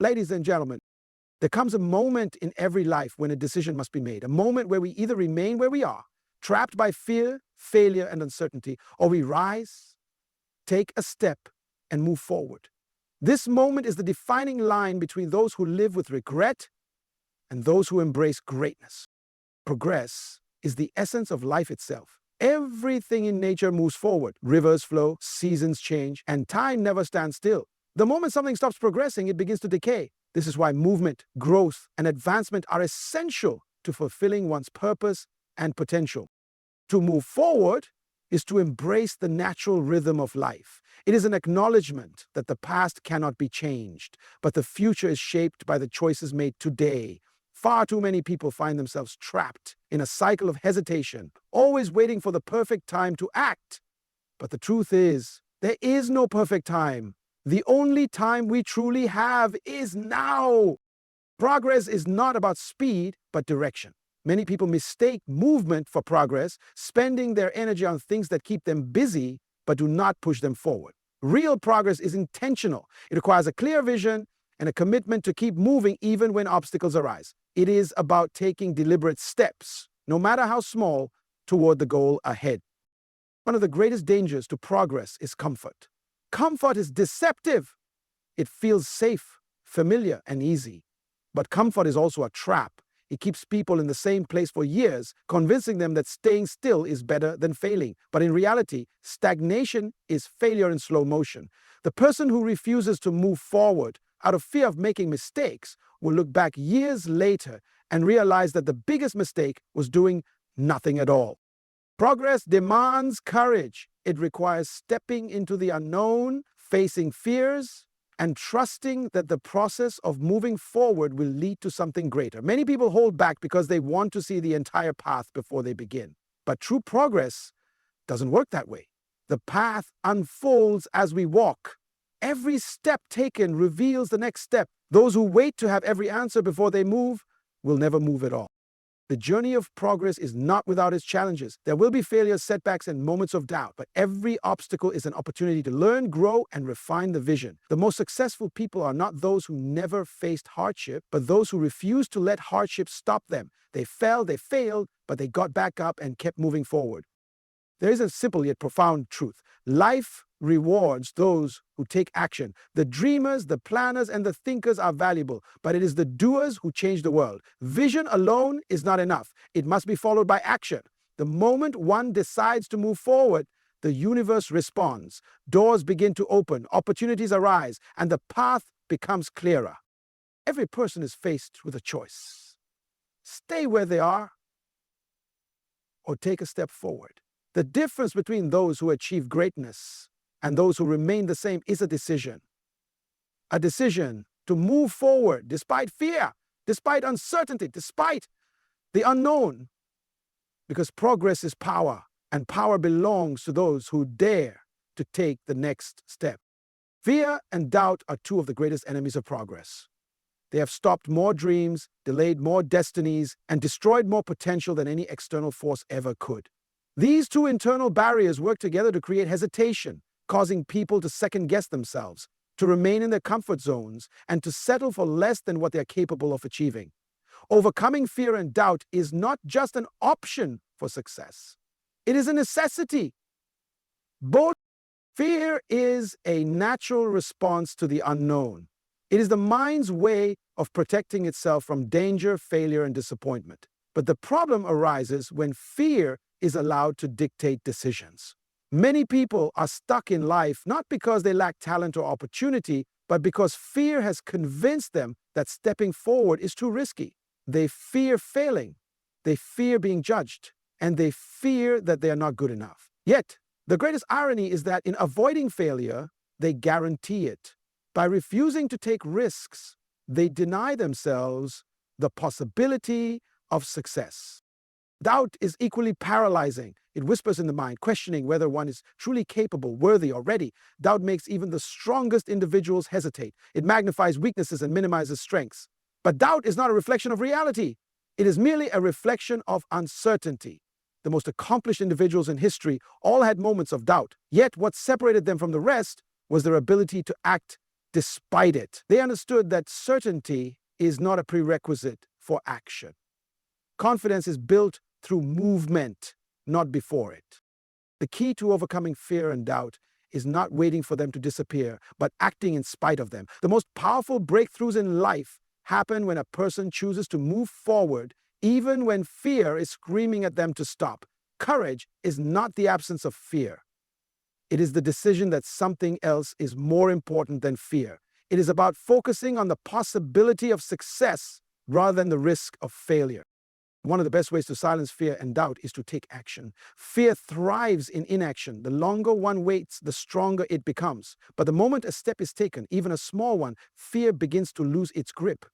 Ladies and gentlemen, there comes a moment in every life when a decision must be made, a moment where we either remain where we are, trapped by fear, failure, and uncertainty, or we rise, take a step, and move forward. This moment is the defining line between those who live with regret and those who embrace greatness. Progress is the essence of life itself. Everything in nature moves forward. Rivers flow, seasons change, and time never stands still. The moment something stops progressing, it begins to decay. This is why movement, growth, and advancement are essential to fulfilling one's purpose and potential. To move forward is to embrace the natural rhythm of life. It is an acknowledgement that the past cannot be changed, but the future is shaped by the choices made today. Far too many people find themselves trapped in a cycle of hesitation, always waiting for the perfect time to act. But the truth is, there is no perfect time. The only time we truly have is now. Progress is not about speed, but direction. Many people mistake movement for progress, spending their energy on things that keep them busy, but do not push them forward. Real progress is intentional. It requires a clear vision and a commitment to keep moving even when obstacles arise. It is about taking deliberate steps, no matter how small, toward the goal ahead. One of the greatest dangers to progress is comfort. Comfort is deceptive. It feels safe, familiar, and easy. But comfort is also a trap. It keeps people in the same place for years, convincing them that staying still is better than failing. But in reality, stagnation is failure in slow motion. The person who refuses to move forward out of fear of making mistakes will look back years later and realize that the biggest mistake was doing nothing at all. Progress demands courage. It requires stepping into the unknown, facing fears, and trusting that the process of moving forward will lead to something greater. Many people hold back because they want to see the entire path before they begin. But true progress doesn't work that way. The path unfolds as we walk. Every step taken reveals the next step. Those who wait to have every answer before they move will never move at all. The journey of progress is not without its challenges. There will be failures, setbacks, and moments of doubt, but every obstacle is an opportunity to learn, grow, and refine the vision. The most successful people are not those who never faced hardship, but those who refused to let hardship stop them. They fell, they failed, but they got back up and kept moving forward. There is a simple yet profound truth. Life rewards those who take action. The dreamers, the planners, and the thinkers are valuable, but it is the doers who change the world. Vision alone is not enough. It must be followed by action. The moment one decides to move forward, the universe responds. Doors begin to open, opportunities arise, and the path becomes clearer. Every person is faced with a choice. Stay where they are or take a step forward. The difference between those who achieve greatness and those who remain the same is a decision. A decision to move forward despite fear, despite uncertainty, despite the unknown. Because progress is power, and power belongs to those who dare to take the next step. Fear and doubt are two of the greatest enemies of progress. They have stopped more dreams, delayed more destinies, and destroyed more potential than any external force ever could. These two internal barriers work together to create hesitation, causing people to second-guess themselves, to remain in their comfort zones, and to settle for less than what they are capable of achieving. Overcoming fear and doubt is not just an option for success. It is a necessity. Fear is a natural response to the unknown. It is the mind's way of protecting itself from danger, failure, and disappointment. But the problem arises when fear is allowed to dictate decisions. Many people are stuck in life not because they lack talent or opportunity, but because fear has convinced them that stepping forward is too risky. They fear failing, they fear being judged, and they fear that they are not good enough. Yet, the greatest irony is that in avoiding failure, they guarantee it. By refusing to take risks, they deny themselves the possibility of success. Doubt is equally paralyzing. It whispers in the mind, questioning whether one is truly capable, worthy, or ready. Doubt makes even the strongest individuals hesitate. It magnifies weaknesses and minimizes strengths. But doubt is not a reflection of reality. It is merely a reflection of uncertainty. The most accomplished individuals in history all had moments of doubt. Yet what separated them from the rest was their ability to act despite it. They understood that certainty is not a prerequisite for action. Confidence is built through movement, not before it. The key to overcoming fear and doubt is not waiting for them to disappear, but acting in spite of them. The most powerful breakthroughs in life happen when a person chooses to move forward, even when fear is screaming at them to stop. Courage is not the absence of fear. It is the decision that something else is more important than fear. It is about focusing on the possibility of success rather than the risk of failure. One of the best ways to silence fear and doubt is to take action. Fear thrives in inaction. The longer one waits, the stronger it becomes. But the moment a step is taken, even a small one, fear begins to lose its grip.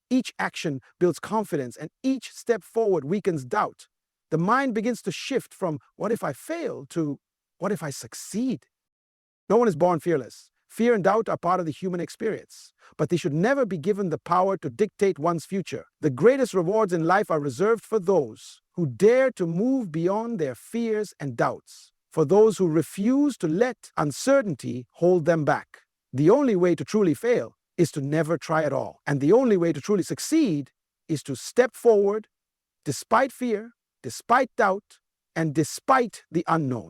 Each action builds confidence, and each step forward weakens doubt. The mind begins to shift from "what if I fail" to "what if I succeed?" No one is born fearless. Fear and doubt are part of the human experience, but they should never be given the power to dictate one's future. The greatest rewards in life are reserved for those who dare to move beyond their fears and doubts, for those who refuse to let uncertainty hold them back. The only way to truly fail is to never try at all, and the only way to truly succeed is to step forward despite fear, despite doubt, and despite the unknown.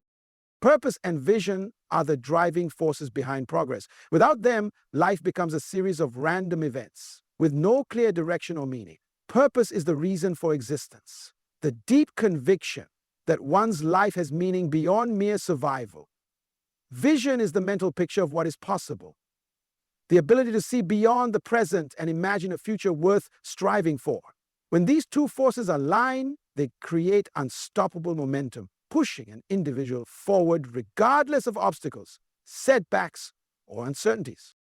Purpose and vision are the driving forces behind progress. Without them, life becomes a series of random events with no clear direction or meaning. Purpose is the reason for existence, the deep conviction that one's life has meaning beyond mere survival. Vision is the mental picture of what is possible, the ability to see beyond the present and imagine a future worth striving for. When these two forces align, they create unstoppable momentum, pushing an individual forward regardless of obstacles, setbacks, or uncertainties.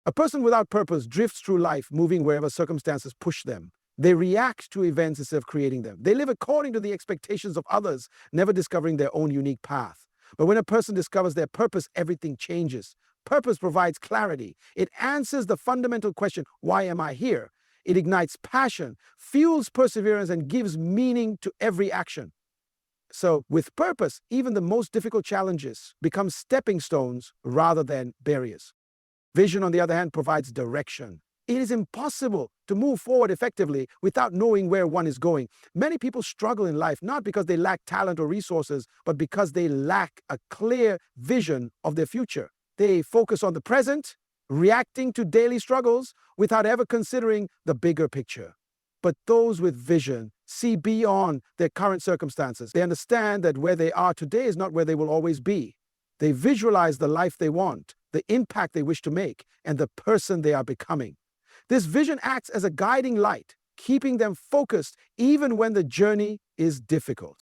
A person without purpose drifts through life, moving wherever circumstances push them. They react to events instead of creating them. They live according to the expectations of others, never discovering their own unique path. But when a person discovers their purpose, everything changes. Purpose provides clarity. It answers the fundamental question, "Why am I here?" It ignites passion, fuels perseverance, and gives meaning to every action. So, with purpose, even the most difficult challenges become stepping stones rather than barriers. Vision, on the other hand, provides direction. It is impossible to move forward effectively without knowing where one is going. Many people struggle in life not because they lack talent or resources, but because they lack a clear vision of their future. They focus on the present, reacting to daily struggles without ever considering the bigger picture. But those with vision see beyond their current circumstances. They understand that where they are today is not where they will always be. They visualize the life they want, the impact they wish to make, and the person they are becoming. This vision acts as a guiding light, keeping them focused even when the journey is difficult.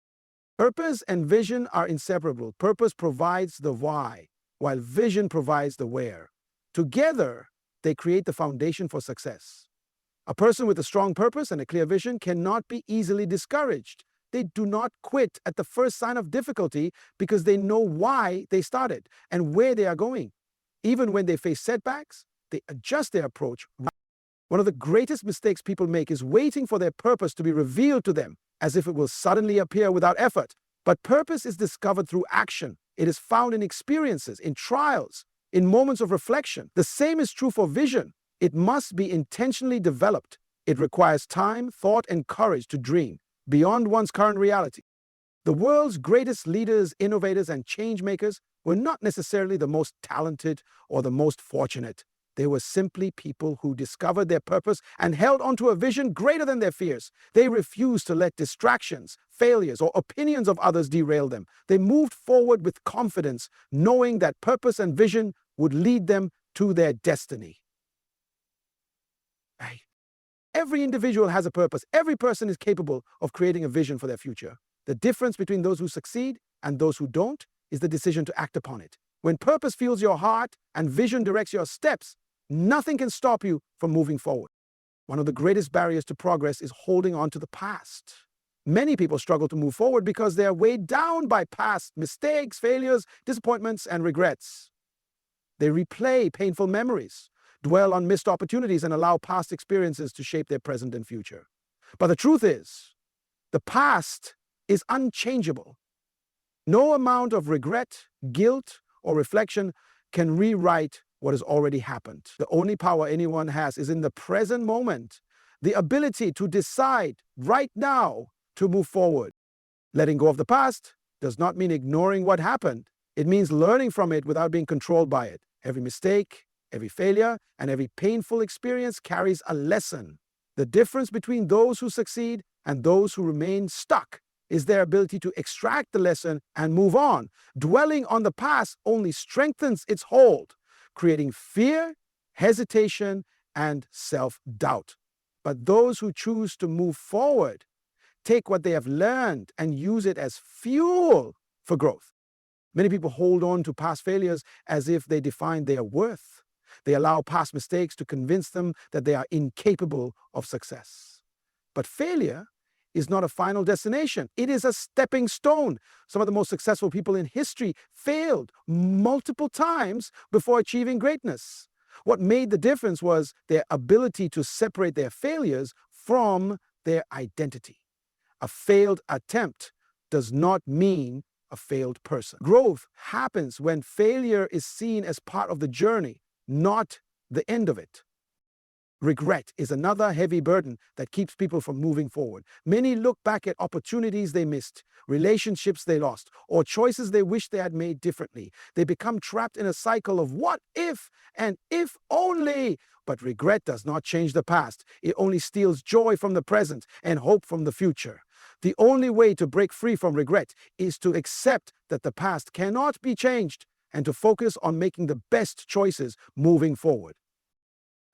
Purpose and vision are inseparable. Purpose provides the why, while vision provides the where. Together, they create the foundation for success. A person with a strong purpose and a clear vision cannot be easily discouraged. They do not quit at the first sign of difficulty because they know why they started and where they are going. Even when they face setbacks, they adjust their approach. One of the greatest mistakes people make is waiting for their purpose to be revealed to them, as if it will suddenly appear without effort. But purpose is discovered through action. It is found in experiences, in trials, in moments of reflection. The same is true for vision. It must be intentionally developed. It requires time, thought, and courage to dream beyond one's current reality. The world's greatest leaders, innovators, and change makers were not necessarily the most talented or the most fortunate. They were simply people who discovered their purpose and held onto a vision greater than their fears. They refused to let distractions, failures, or opinions of others derail them. They moved forward with confidence, knowing that purpose and vision would lead them to their destiny. Every individual has a purpose. Every person is capable of creating a vision for their future. The difference between those who succeed and those who don't is the decision to act upon it. When purpose fuels your heart and vision directs your steps, nothing can stop you from moving forward. One of the greatest barriers to progress is holding on to the past. Many people struggle to move forward because they are weighed down by past mistakes, failures, disappointments, and regrets. They replay painful memories, dwell on missed opportunities, and allow past experiences to shape their present and future. But the truth is, the past is unchangeable. No amount of regret, guilt, or reflection can rewrite what has already happened. The only power anyone has is in the present moment, the ability to decide right now to move forward. Letting go of the past does not mean ignoring what happened. It means learning from it without being controlled by it. Every mistake, every failure, and every painful experience carries a lesson. The difference between those who succeed and those who remain stuck is their ability to extract the lesson and move on. Dwelling on the past only strengthens its hold, creating fear, hesitation, and self-doubt. But those who choose to move forward take what they have learned and use it as fuel for growth. Many people hold on to past failures as if they define their worth. They allow past mistakes to convince them that they are incapable of success. But failure is not a final destination. It is a stepping stone. Some of the most successful people in history failed multiple times before achieving greatness. What made the difference was their ability to separate their failures from their identity. A failed attempt does not mean a failed person. Growth happens when failure is seen as part of the journey, not the end of it. Regret is another heavy burden that keeps people from moving forward. Many look back at opportunities they missed, relationships they lost, or choices they wish they had made differently. They become trapped in a cycle of what if and if only. But regret does not change the past. It only steals joy from the present and hope from the future. The only way to break free from regret is to accept that the past cannot be changed and to focus on making the best choices moving forward.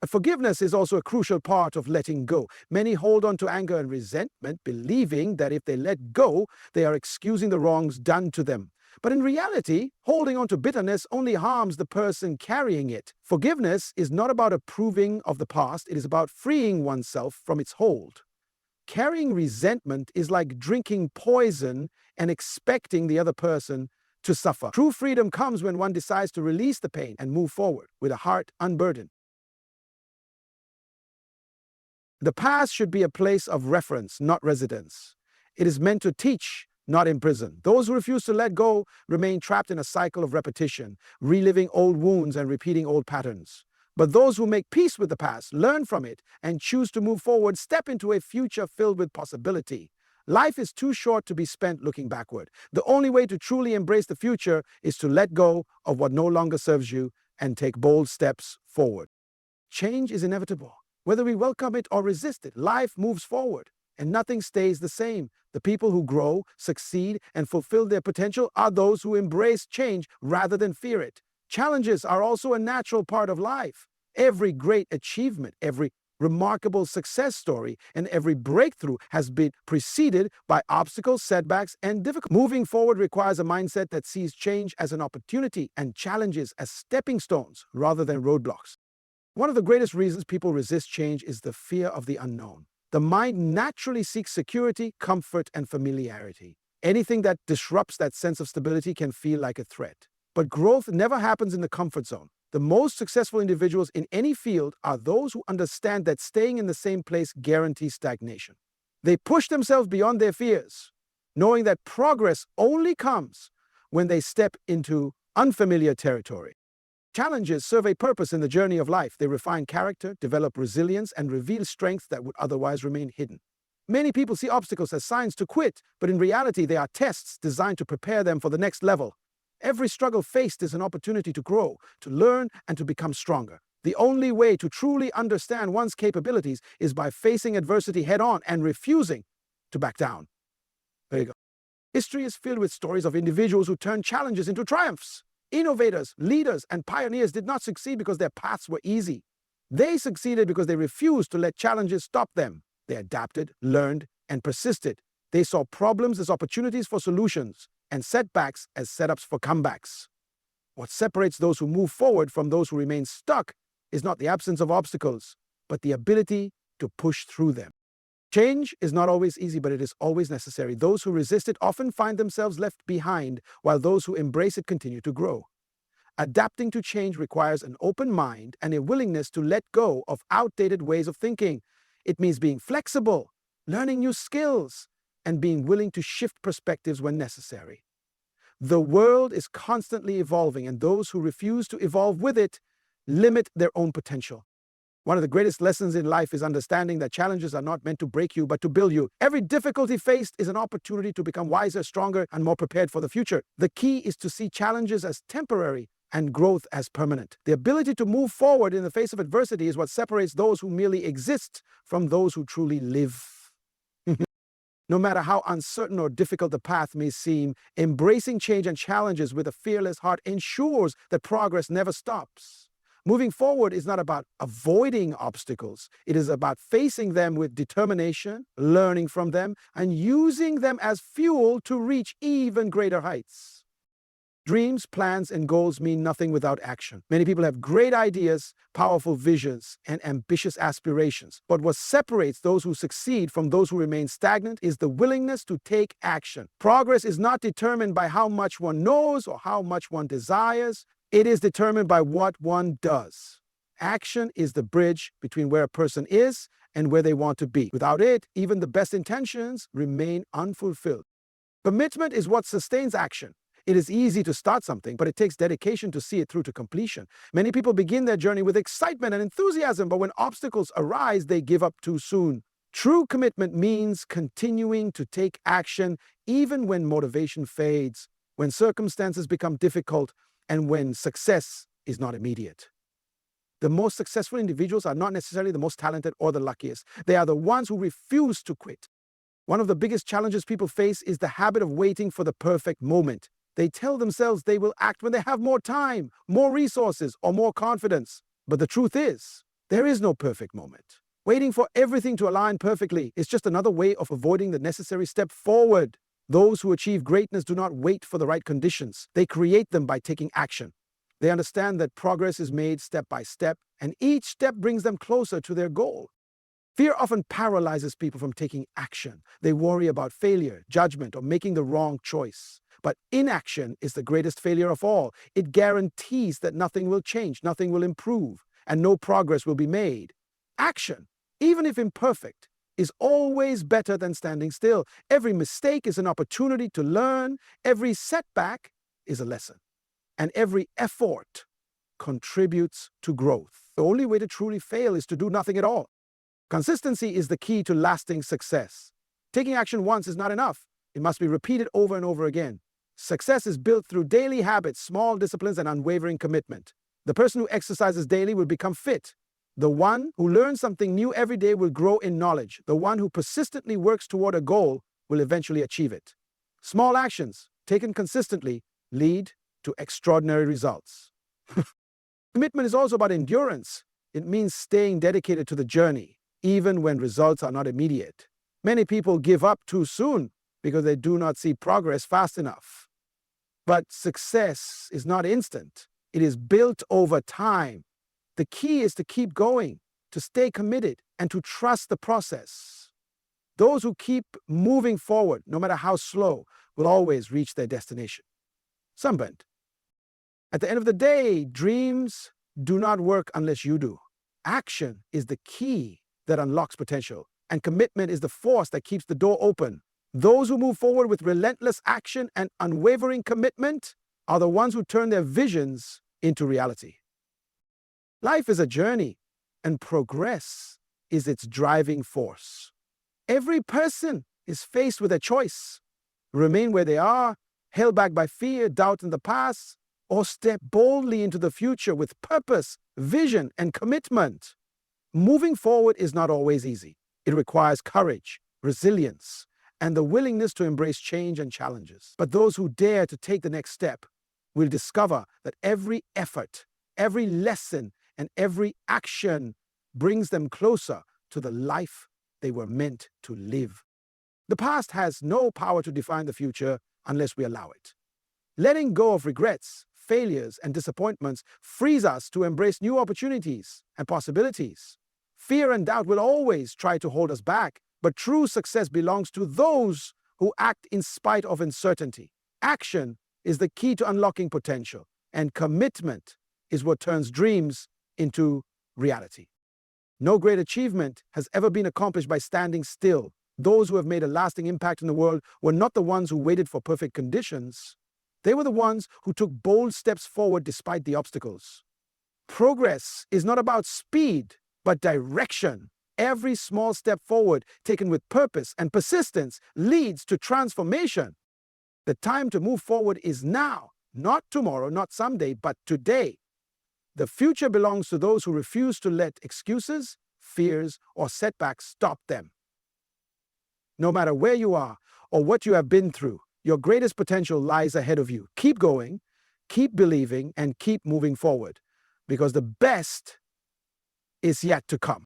Forgiveness is also a crucial part of letting go. Many hold on to anger and resentment, believing that if they let go, they are excusing the wrongs done to them. But in reality, holding on to bitterness only harms the person carrying it. Forgiveness is not about approving of the past, it is about freeing oneself from its hold. Carrying resentment is like drinking poison and expecting the other person to suffer. True freedom comes when one decides to release the pain and move forward with a heart unburdened. The past should be a place of reference, not residence. It is meant to teach, not imprison. Those who refuse to let go remain trapped in a cycle of repetition, reliving old wounds and repeating old patterns. But those who make peace with the past, learn from it, and choose to move forward step into a future filled with possibility. Life is too short to be spent looking backward. The only way to truly embrace the future is to let go of what no longer serves you and take bold steps forward. Change is inevitable. Whether we welcome it or resist it, life moves forward, and nothing stays the same. The people who grow, succeed, and fulfill their potential are those who embrace change rather than fear it. Challenges are also a natural part of life. Every great achievement, every remarkable success story, and every breakthrough has been preceded by obstacles, setbacks, and difficulties. Moving forward requires a mindset that sees change as an opportunity and challenges as stepping stones rather than roadblocks. One of the greatest reasons people resist change is the fear of the unknown. The mind naturally seeks security, comfort, and familiarity. Anything that disrupts that sense of stability can feel like a threat. But growth never happens in the comfort zone. The most successful individuals in any field are those who understand that staying in the same place guarantees stagnation. They push themselves beyond their fears, knowing that progress only comes when they step into unfamiliar territory. Challenges serve a purpose in the journey of life. They refine character, develop resilience, and reveal strength that would otherwise remain hidden. Many people see obstacles as signs to quit, but in reality, they are tests designed to prepare them for the next level. Every struggle faced is an opportunity to grow, to learn, and to become stronger. The only way to truly understand one's capabilities is by facing adversity head-on and refusing to back down. There you go. History is filled with stories of individuals who turned challenges into triumphs. Innovators, leaders, and pioneers did not succeed because their paths were easy. They succeeded because they refused to let challenges stop them. They adapted, learned, and persisted. They saw problems as opportunities for solutions and setbacks as setups for comebacks. What separates those who move forward from those who remain stuck is not the absence of obstacles, but the ability to push through them. Change is not always easy, but it is always necessary. Those who resist it often find themselves left behind, while those who embrace it continue to grow. Adapting to change requires an open mind and a willingness to let go of outdated ways of thinking. It means being flexible, learning new skills, and being willing to shift perspectives when necessary. The world is constantly evolving, and those who refuse to evolve with it limit their own potential. One of the greatest lessons in life is understanding that challenges are not meant to break you, but to build you. Every difficulty faced is an opportunity to become wiser, stronger, and more prepared for the future. The key is to see challenges as temporary and growth as permanent. The ability to move forward in the face of adversity is what separates those who merely exist from those who truly live. No matter how uncertain or difficult the path may seem, embracing change and challenges with a fearless heart ensures that progress never stops. Moving forward is not about avoiding obstacles. It is about facing them with determination, learning from them, and using them as fuel to reach even greater heights. Dreams, plans, and goals mean nothing without action. Many people have great ideas, powerful visions, and ambitious aspirations. But what separates those who succeed from those who remain stagnant is the willingness to take action. Progress is not determined by how much one knows or how much one desires. It is determined by what one does. Action is the bridge between where a person is and where they want to be. Without it, even the best intentions remain unfulfilled. Commitment is what sustains action. It is easy to start something, but it takes dedication to see it through to completion. Many people begin their journey with excitement and enthusiasm, but when obstacles arise, they give up too soon. True commitment means continuing to take action even when motivation fades, when circumstances become difficult, and when success is not immediate. The most successful individuals are not necessarily the most talented or the luckiest. They are the ones who refuse to quit. One of the biggest challenges people face is the habit of waiting for the perfect moment. They tell themselves they will act when they have more time, more resources, or more confidence. But the truth is, there is no perfect moment. Waiting for everything to align perfectly is just another way of avoiding the necessary step forward. Those who achieve greatness do not wait for the right conditions. They create them by taking action. They understand that progress is made step by step, and each step brings them closer to their goal. Fear often paralyzes people from taking action. They worry about failure, judgment, or making the wrong choice. But inaction is the greatest failure of all. It guarantees that nothing will change, nothing will improve, and no progress will be made. Action, even if imperfect, is always better than standing still. Every mistake is an opportunity to learn. Every setback is a lesson. And every effort contributes to growth. The only way to truly fail is to do nothing at all. Consistency is the key to lasting success. Taking action once is not enough. It must be repeated over and over again. Success is built through daily habits, small disciplines, and unwavering commitment. The person who exercises daily will become fit. The one who learns something new every day will grow in knowledge. The one who persistently works toward a goal will eventually achieve it. Small actions, taken consistently, lead to extraordinary results. Commitment is also about endurance. It means staying dedicated to the journey, even when results are not immediate. Many people give up too soon because they do not see progress fast enough. But success is not instant. It is built over time. The key is to keep going, to stay committed, and to trust the process. Those who keep moving forward, no matter how slow, will always reach their destination. Sunburnt. At the end of the day, dreams do not work unless you do. Action is the key that unlocks potential, and commitment is the force that keeps the door open. Those who move forward with relentless action and unwavering commitment are the ones who turn their visions into reality. Life is a journey, and progress is its driving force. Every person is faced with a choice: remain where they are, held back by fear, doubt in the past, or step boldly into the future with purpose, vision, and commitment. Moving forward is not always easy. It requires courage, resilience, and the willingness to embrace change and challenges. But those who dare to take the next step will discover that every effort, every lesson, and every action brings them closer to the life they were meant to live. The past has no power to define the future unless we allow it. Letting go of regrets, failures, and disappointments frees us to embrace new opportunities and possibilities. Fear and doubt will always try to hold us back, but true success belongs to those who act in spite of uncertainty. Action is the key to unlocking potential, and commitment is what turns dreams into reality. No great achievement has ever been accomplished by standing still. Those who have made a lasting impact in the world were not the ones who waited for perfect conditions. They were the ones who took bold steps forward despite the obstacles. Progress is not about speed, but direction. Every small step forward, taken with purpose and persistence, leads to transformation. The time to move forward is now, not tomorrow, not someday, but today. The future belongs to those who refuse to let excuses, fears, or setbacks stop them. No matter where you are or what you have been through, your greatest potential lies ahead of you. Keep going, keep believing, and keep moving forward, because the best is yet to come.